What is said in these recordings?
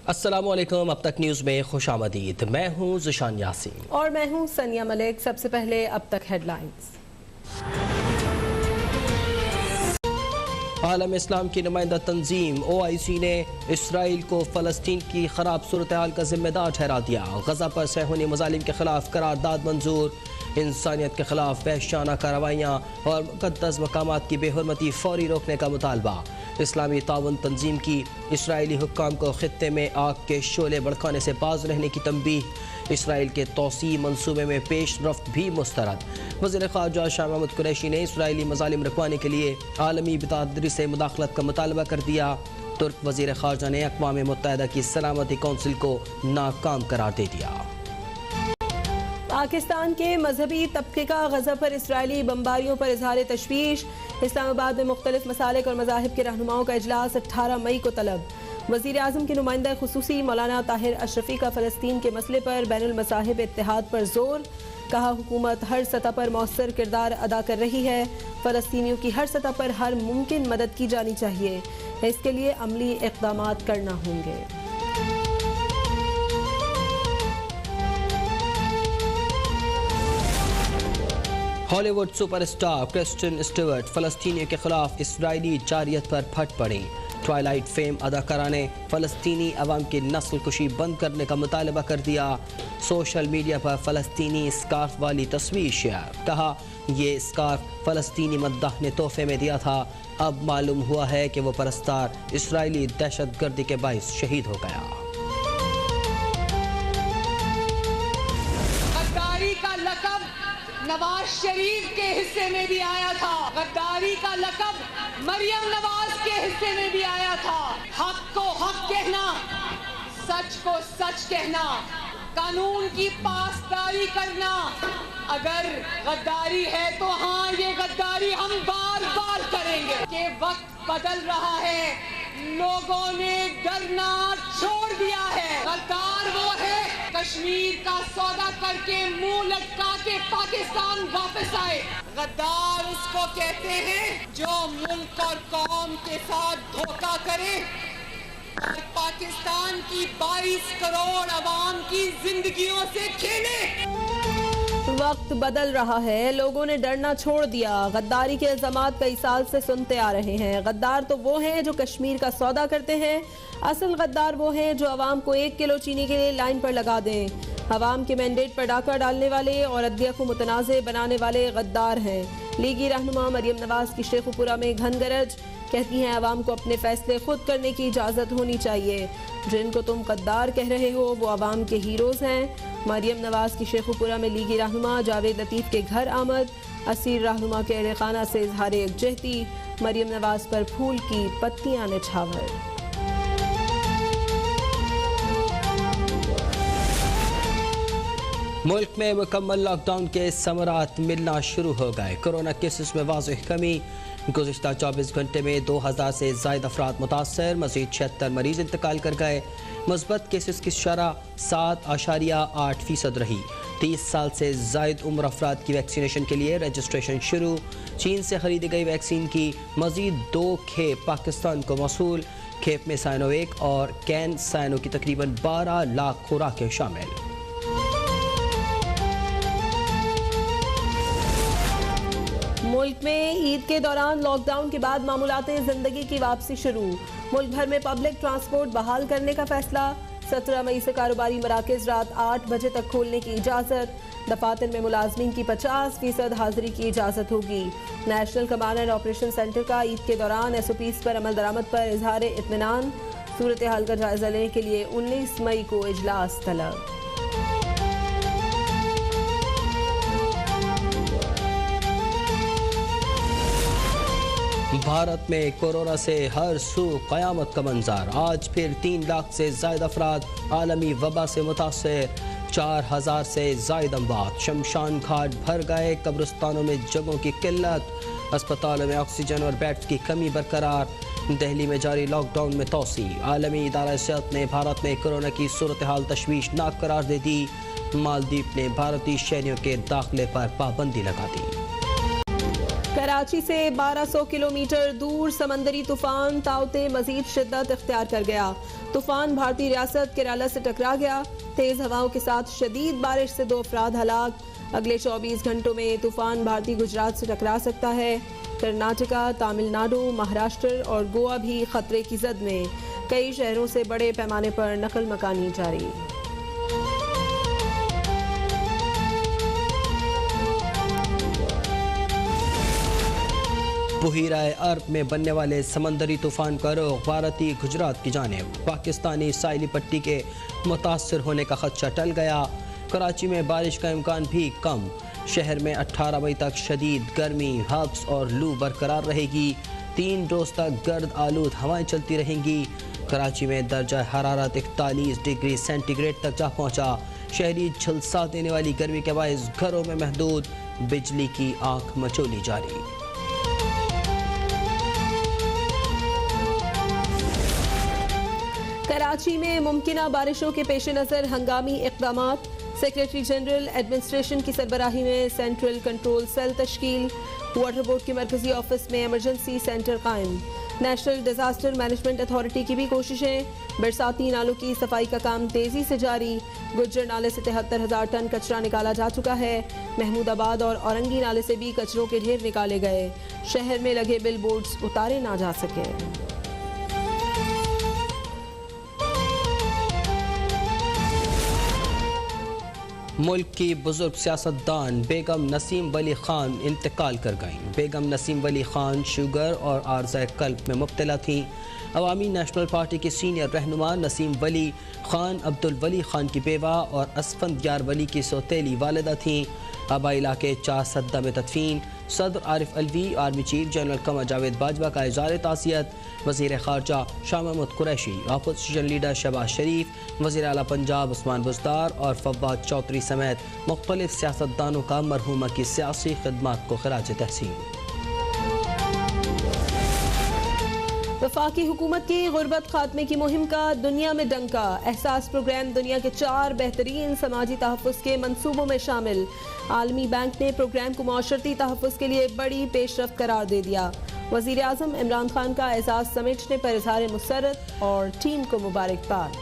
السلام علیکم، اب تک نیوز میں خوش آمدید۔ میں ہوں ذیشان یاسین اور میں ہوں سنیا ملک۔ سب سے پہلے اب تک ہیڈ لائنز۔ عالم اسلام کی نمائندہ تنظیم OIC نے اسرائیل کو فلسطین کی خراب صورتحال کا ذمہ دار ٹھہرا دیا۔ غزہ پر صہیونی مظالم کے خلاف قرارداد منظور۔ انسانیت کے خلاف وحشیانہ کارروائیاں اور مقدس مقامات کی بے حرمتی فوری روکنے کا مطالبہ۔ اسلامی تعاون تنظیم کی اسرائیلی حکام کو خطے میں آگ کے شعلے بھڑکانے سے باز رہنے کی تنبیہ۔ اسرائیل کے توسیع منصوبے میں پیش رفت بھی مسترد۔ وزیر خارجہ شاہ محمود قریشی نے اسرائیلی مظالم رکوانے کے لیے عالمی برادری سے مداخلت کا مطالبہ کر دیا۔ ترک وزیر خارجہ نے اقوام متحدہ کی سلامتی کونسل کو ناکام قرار دے دیا۔ پاکستان کے مذہبی طبقے کا غزہ پر اسرائیلی بمباریوں پر اظہار تشویش۔ اسلام آباد میں مختلف مسالک اور مذاہب کے رہنماؤں کا اجلاس 18 مئی کو طلب۔ وزیر اعظم کے نمائندہ خصوصی مولانا طاہر اشرفی کا فلسطین کے مسئلے پر بین المذاہب اتحاد پر زور۔ کہا حکومت ہر سطح پر مؤثر کردار ادا کر رہی ہے، فلسطینیوں کی ہر سطح پر ہر ممکن مدد کی جانی چاہیے، اس کے لیے عملی اقدامات کرنا ہوں گے۔ ہالی ووڈ سپر اسٹار کرسٹن اسٹیورٹ فلسطینیوں کے خلاف اسرائیلی جارحیت پر پھٹ پڑی۔ ٹوائلائٹ فیم اداکارہ نے فلسطینی عوام کی نسل کشی بند کرنے کا مطالبہ کر دیا۔ سوشل میڈیا پر فلسطینی اسکارف والی تصویر شیئر۔ کہا یہ اسکارف فلسطینی مداح نے تحفے میں دیا تھا، اب معلوم ہوا ہے کہ وہ پرستار اسرائیلی دہشت گردی کے باعث شہید ہو گیا۔ غداری کا لقب نواز شریف کے حصے میں بھی آیا تھا، غداری کا لقب مریم نواز کے حصے میں بھی آیا تھا۔ حق کو حق کہنا، سچ کو سچ کہنا، قانون کی پاسداری کرنا۔ اگر غداری ہے تو ہاں یہ غداری ہم بار بار کریں گے۔ کہ وقت بدل رہا ہے، لوگوں نے ڈرنا چھوڑ دیا ہے۔ غدار وہ ہے کشمیر کا سودا کر کے منہ لٹکا کے پاکستان واپس آئے۔ غدار اس کو کہتے ہیں جو ملک اور قوم کے ساتھ دھوکہ کرے اور پاکستان کی 22 کروڑ عوام کی زندگیوں سے کھیلے۔ وقت بدل رہا ہے، لوگوں نے ڈرنا چھوڑ دیا۔ غداری کے الزامات کئی سال سے سنتے آ رہے ہیں۔ غدار تو وہ ہیں جو کشمیر کا سودا کرتے ہیں، اصل غدار وہ ہیں جو عوام کو 1 کلو چینی کے لیے لائن پر لگا دیں۔ عوام کے مینڈیٹ پر ڈاکہ ڈالنے والے اور عدلیہ کو متنازع بنانے والے غدار ہیں۔ لیگی رہنما مریم نواز کی شیخو پورہ میں گھن گرج، کہتی ہیں عوام کو اپنے فیصلے خود کرنے کی اجازت ہونی چاہیے۔ جن کو تم غدار کہہ رہے ہو وہ عوام کے ہیروز ہیں۔ مریم نواز کی شیخو پورہ میں لیگی رہنما جاوید لطیف کے گھر آمد، اسیر رہنما کے اہل خانہ سے اظہار یکجہتی، مریم نواز پر پھول کی پتیاں نچھاور۔ ملک میں مکمل لاک ڈاؤن کے ثمرات ملنا شروع ہو گئے۔ کورونا کیسز میں واضح کمی۔ گزشتہ 24 گھنٹے میں 2000 سے زائد افراد متاثر، مزید 76 مریض انتقال کر گئے۔ مثبت کیسز کی شرح 7.8% رہی۔ 30 سال سے زائد عمر افراد کی ویکسینیشن کے لیے رجسٹریشن شروع۔ چین سے خریدی گئی ویکسین کی مزید 2 کھیپ پاکستان کو موصول۔ کھیپ میں سائنو 1 اور کین سائنو کی تقریباً 12 لاکھ خوراکیں شامل۔ ملک میں عید کے دوران لاک ڈاؤن کے بعد معمولات زندگی کی واپسی شروع۔ ملک بھر میں پبلک ٹرانسپورٹ بحال کرنے کا فیصلہ۔ 17 مئی سے کاروباری مراکز رات 8 بجے تک کھولنے کی اجازت۔ دفاتر میں ملازمین کی 50% حاضری کی اجازت ہوگی۔ National command and operation centre کا عید کے دوران SOPs پر عمل درآمد پر اظہار اطمینان۔ صورتحال کا جائزہ لینے کے لیے 19 مئی کو اجلاس طلب۔ بھارت میں کورونا سے ہر سو قیامت کا منظر۔ آج پھر 3 لاکھ سے زائد افراد عالمی وبا سے متاثر، 4000 سے زائد اموات۔ شمشان گھاٹ بھر گئے، قبرستانوں میں جگہوں کی قلت، اسپتالوں میں آکسیجن اور بیڈز کی کمی برقرار۔ دہلی میں جاری لاک ڈاؤن میں توسیع۔ عالمی ادارہ صحت نے بھارت میں کورونا کی صورتحال تشویشناک قرار دے دی۔ مالدیپ نے بھارتی شہریوں کے داخلے پر پابندی لگا دی۔ کراچی سے 1200 کلومیٹر دور سمندری طوفان تاؤتے مزید شدت اختیار کر گیا. طوفان بھارتی ریاست کیرالہ سے ٹکرا گیا. تیز ہواؤں کے ساتھ شدید بارش سے 2 افراد ہلاک. اگلے 24 گھنٹوں میں طوفان بھارتی گجرات سے ٹکرا سکتا ہے. کرناٹکا، تامل ناڈو، مہاراشٹر اور گوا بھی خطرے کی زد میں. کئی شہروں سے بڑے پیمانے پر نقل مکانی جاری. بحیرہ عرب میں بننے والے سمندری طوفان کا رخ بھارتی گجرات کی جانب. پاکستانی ساحلی پٹی کے متاثر ہونے کا خدشہ ٹل گیا. کراچی میں بارش کا امکان بھی کم. شہر میں 18 مئی تک شدید گرمی، ہبس اور لو برقرار رہے گی. 3 روز تک گرد آلود ہوائیں چلتی رہیں گی. کراچی میں درجہ حرارت 41 ڈگری سینٹی گریڈ تک جا پہنچا. شہری جھلسا دینے والی گرمی کے باعث گھروں میں محدود بجلی کی آنکھ مچولی جاری. کراچی میں ممکنہ بارشوں کے پیش نظر ہنگامی اقدامات. سیکریٹری جنرل ایڈمنسٹریشن کی سربراہی میں سینٹرل کنٹرول سیل تشکیل. واٹر بورڈ کے مرکزی آفس میں ایمرجنسی سینٹر قائم. نیشنل ڈیزاسٹر مینجمنٹ اتھارٹی کی بھی کوششیں. برساتی نالوں کی صفائی کا کام تیزی سے جاری. گجر نالے سے 73,000 ٹن کچرا نکالا جا چکا ہے. محمود آباد اور اورنگی نالے سے بھی کچروں کے ڈھیر نکالے گئے. شہر میں لگے بل بورڈز اتارے نہ جا سکے. ملک کی بزرگ سیاستدان بیگم نسیم ولی خان انتقال کر گئیں. بیگم نسیم ولی خان شوگر اور عارضہ قلب میں مبتلا تھیں. عوامی نیشنل پارٹی کی سینئر رہنما نسیم ولی خان عبدالولی خان کی بیوہ اور اسفندیار ولی کی سوتیلی والدہ تھیں. آبائی علاقے 4 سدہ میں تدفین. صدر Arif Alvi, army chief general Qamar Javed Bajwa کا اظہار تعزیت. وزیر خارجہ شاہ محمود قریشی، اپوزیشن لیڈر شہباز شریف، وزیر اعلیٰ پنجاب عثمان بزدار اور فواد چودھری سمیت مختلف سیاستدانوں کا مرحومہ کی سیاسی خدمات کو خراج تحسین. وفاقی حکومت کی غربت خاتمے کی مہم کا دنیا میں ڈنکا. احساس پروگرام دنیا کے 4 بہترین سماجی تحفظ کے منصوبوں میں شامل. عالمی بینک نے پروگرام کو معاشرتی تحفظ کے لیے بڑی پیش رفت قرار دے دیا. وزیر اعظم عمران خان کا اعزاز سمیٹنے پر اظہار مسرت اور ٹیم کو مبارکباد.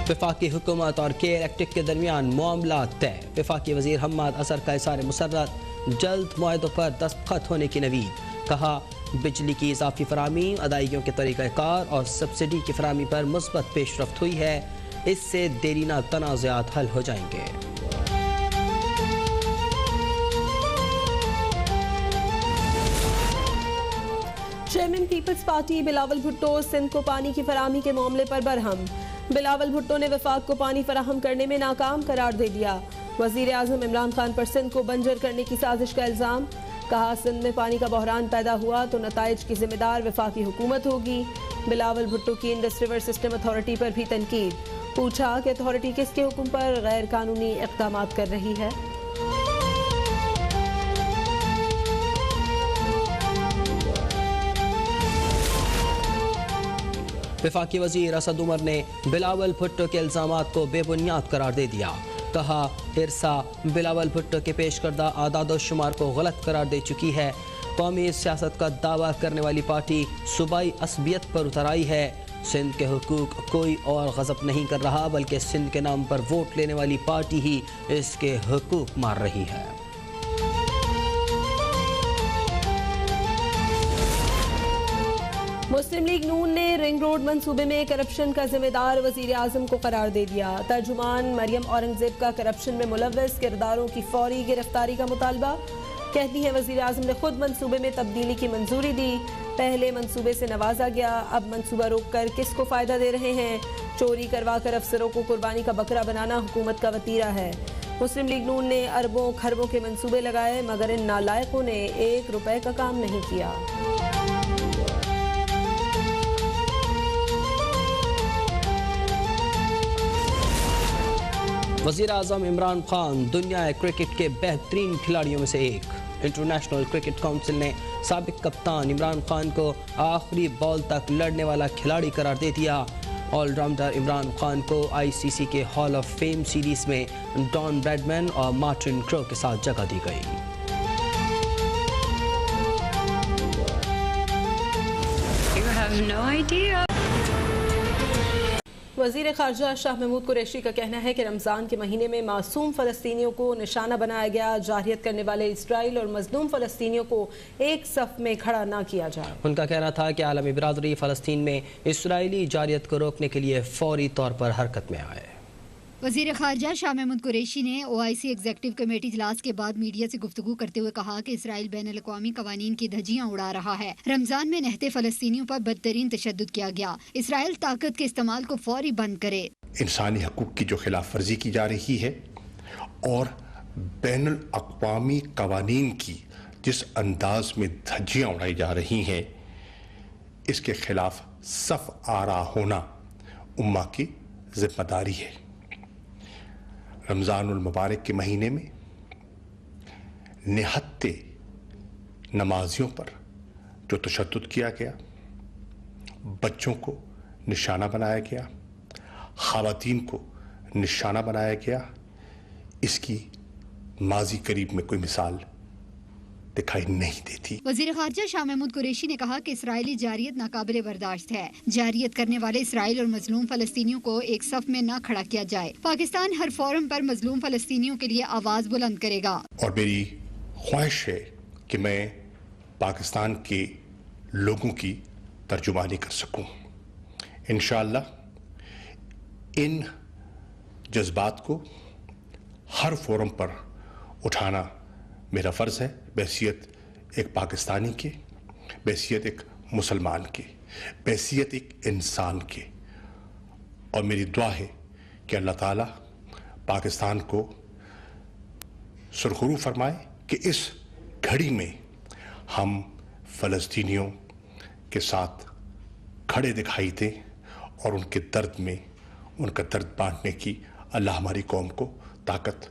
وفاقی حکومت اور کیئر ایکٹیو کے درمیان معاملات طے. وفاقی وزیر حماد اظہر کا اظہار مسرت. جلد معاہدوں پر دستخط ہونے کی نوید. کہا بجلی کی اضافی فراہمی، ادائیگیوں کے طریقہ کار اور سبسڈی کی فراہمی پر مثبت پیش رفت ہوئی ہے. اس سے دیرینہ تنازعات حل ہو جائیں گے. چیئرمین پیپلز پارٹی بلاول بھٹو سندھ کو پانی کی فراہمی کے معاملے پر برہم. بلاول بھٹو نے وفاق کو پانی فراہم کرنے میں ناکام قرار دے دیا. وزیر اعظم عمران خان پر سندھ کو بنجر کرنے کی سازش کا الزام. کہا سندھ میں پانی کا بحران پیدا ہوا تو نتائج کی ذمہ دار وفاقی حکومت ہوگی. بلاول بھٹو کی انڈس ریور سسٹم اتھارٹی پر بھی تنقید. پوچھا کہ اتھارٹی کس کے حکم پر غیر قانونی اقدامات کر رہی ہے. وفاقی وزیر اسد عمر نے بلاول بھٹو کے الزامات کو بے بنیاد قرار دے دیا. کہا ارسا بلاول بھٹو کے پیش کردہ اعداد و شمار کو غلط قرار دے چکی ہے. قومی سیاست کا دعویٰ کرنے والی پارٹی صوبائی عصبیت پر اتر آئی ہے. سندھ کے حقوق کوئی اور غصب نہیں کر رہا بلکہ سندھ کے نام پر ووٹ لینے والی پارٹی ہی اس کے حقوق مار رہی ہے. مسلم لیگ نون نے رنگ روڈ منصوبے میں کرپشن کا ذمہ دار وزیر اعظم کو قرار دے دیا. ترجمان مریم اورنگزیب کا کرپشن میں ملوث کرداروں کی فوری گرفتاری کا مطالبہ. کہتی ہے وزیر اعظم نے خود منصوبے میں تبدیلی کی منظوری دی. پہلے منصوبے سے نوازا گیا، اب منصوبہ روک کر کس کو فائدہ دے رہے ہیں؟ چوری کروا کر افسروں کو قربانی کا بکرا بنانا حکومت کا وتیرہ ہے. مسلم لیگ نون نے اربوں کھربوں کے منصوبے لگائے مگر ان نالائقوں نے 1 روپے کا کام نہیں کیا. وزیر اعظم عمران خان دنیا کرکٹ کے بہترین کھلاڑیوں میں سے ایک. انٹرنیشنل کرکٹ کونسل نے سابق کپتان عمران خان کو آخری بال تک لڑنے والا کھلاڑی قرار دے دیا. آل راؤنڈر عمران خان کو ICC کے ہال آف فیم سیریز میں ڈان بریڈمین اور مارٹن کرو کے ساتھ جگہ دی گئی. You have no idea. وزیر خارجہ شاہ محمود قریشی کا کہنا ہے کہ رمضان کے مہینے میں معصوم فلسطینیوں کو نشانہ بنایا گیا. جارحیت کرنے والے اسرائیل اور مظلوم فلسطینیوں کو ایک صف میں کھڑا نہ کیا جائے. ان کا کہنا تھا کہ عالمی برادری فلسطین میں اسرائیلی جارحیت کو روکنے کے لیے فوری طور پر حرکت میں آئے. وزیر خارجہ شاہ محمود قریشی نے OIC ایگزیکٹو کمیٹی اجلاس کے بعد میڈیا سے گفتگو کرتے ہوئے کہا کہ اسرائیل بین الاقوامی قوانین کی دھجیاں اڑا رہا ہے. رمضان میں نہتے فلسطینیوں پر بدترین تشدد کیا گیا. اسرائیل طاقت کے استعمال کو فوری بند کرے. انسانی حقوق کی جو خلاف ورزی کی جا رہی ہے اور بین الاقوامی قوانین کی جس انداز میں دھجیاں اڑائی جا رہی ہیں اس کے خلاف صف آرا ہونا امہ کی ذمہ داری ہے. رمضان المبارک کے مہینے میں نہتے نمازیوں پر جو تشدد کیا گیا، بچوں کو نشانہ بنایا گیا، خواتین کو نشانہ بنایا گیا، اس کی ماضی قریب میں کوئی مثال دکھائی نہیں دیتی. وزیر خارجہ شاہ محمود قریشی نے کہا کہ اسرائیلی جارحیت ناقابل برداشت ہے. جارحیت کرنے والے اسرائیل اور مظلوم فلسطینیوں کو ایک صف میں نہ کھڑا کیا جائے. پاکستان ہر فورم پر مظلوم فلسطینیوں کے لیے آواز بلند کرے گا. اور میری خواہش ہے کہ میں پاکستان کے لوگوں کی ترجمانی کر سکوں. انشاءاللہ ان جذبات کو ہر فورم پر اٹھانا میرا فرض ہے، بحیثیت ایک پاکستانی کے، بحیثیت ایک مسلمان کے، بحیثیت ایک انسان کے. اور میری دعا ہے کہ اللہ تعالیٰ پاکستان کو سرخرو فرمائے کہ اس گھڑی میں ہم فلسطینیوں کے ساتھ کھڑے دکھائی دیں اور ان کے درد میں ان کا درد بانٹنے کی اللہ ہماری قوم کو طاقت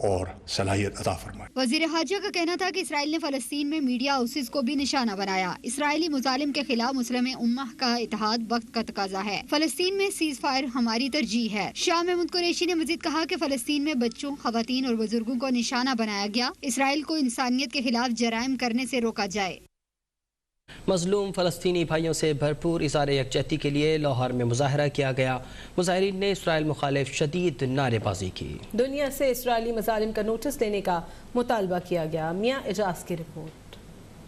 اور صلاحیت عطا فرمائے. وزیر خارجہ کا کہنا تھا کہ اسرائیل نے فلسطین میں میڈیا ہاؤسز کو بھی نشانہ بنایا. اسرائیلی مظالم کے خلاف مسلم امہ کا اتحاد وقت کا تقاضا ہے. فلسطین میں سیز فائر ہماری ترجیح ہے. شاہ محمود قریشی نے مزید کہا کہ فلسطین میں بچوں، خواتین اور بزرگوں کو نشانہ بنایا گیا. اسرائیل کو انسانیت کے خلاف جرائم کرنے سے روکا جائے. مظلوم فلسطینی بھائیوں سے بھرپور اظہار یکجہتی کے لیے لاہور میں مظاہرہ کیا گیا. مظاہرین نے اسرائیل مخالف شدید نعرے بازی کی. دنیا سے اسرائیلی مظالم کا نوٹس لینے کا مطالبہ کیا گیا. میاں اجاز کی رپورٹ.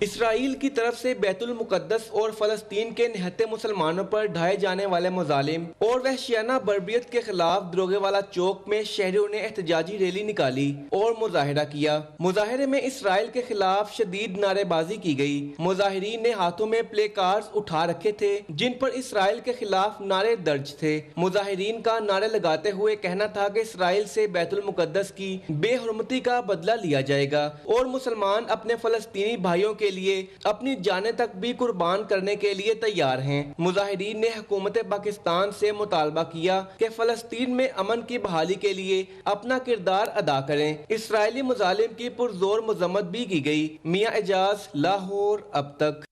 اسرائیل کی طرف سے بیت المقدس اور فلسطین کے نہتے مسلمانوں پر ڈھائے جانے والے مظالم اور وحشیانہ بربریت کے خلاف دروگے والا چوک میں شہریوں نے احتجاجی ریلی نکالی اور مظاہرہ کیا. مظاہرے میں اسرائیل کے خلاف شدید نعرے بازی کی گئی. مظاہرین نے ہاتھوں میں پلے کارڈز اٹھا رکھے تھے جن پر اسرائیل کے خلاف نعرے درج تھے. مظاہرین کا نعرے لگاتے ہوئے کہنا تھا کہ اسرائیل سے بیت المقدس کی بے حرمتی کا بدلہ لیا جائے گا اور مسلمان اپنے فلسطینی بھائیوں کے لیے اپنی جانیں تک بھی قربان کرنے کے لیے تیار ہیں. مظاہرین نے حکومت پاکستان سے مطالبہ کیا کہ فلسطین میں امن کی بحالی کے لیے اپنا کردار ادا کریں. اسرائیلی مظالم کی پرزور مذمت بھی کی گئی. میاں اجاز، لاہور اب تک.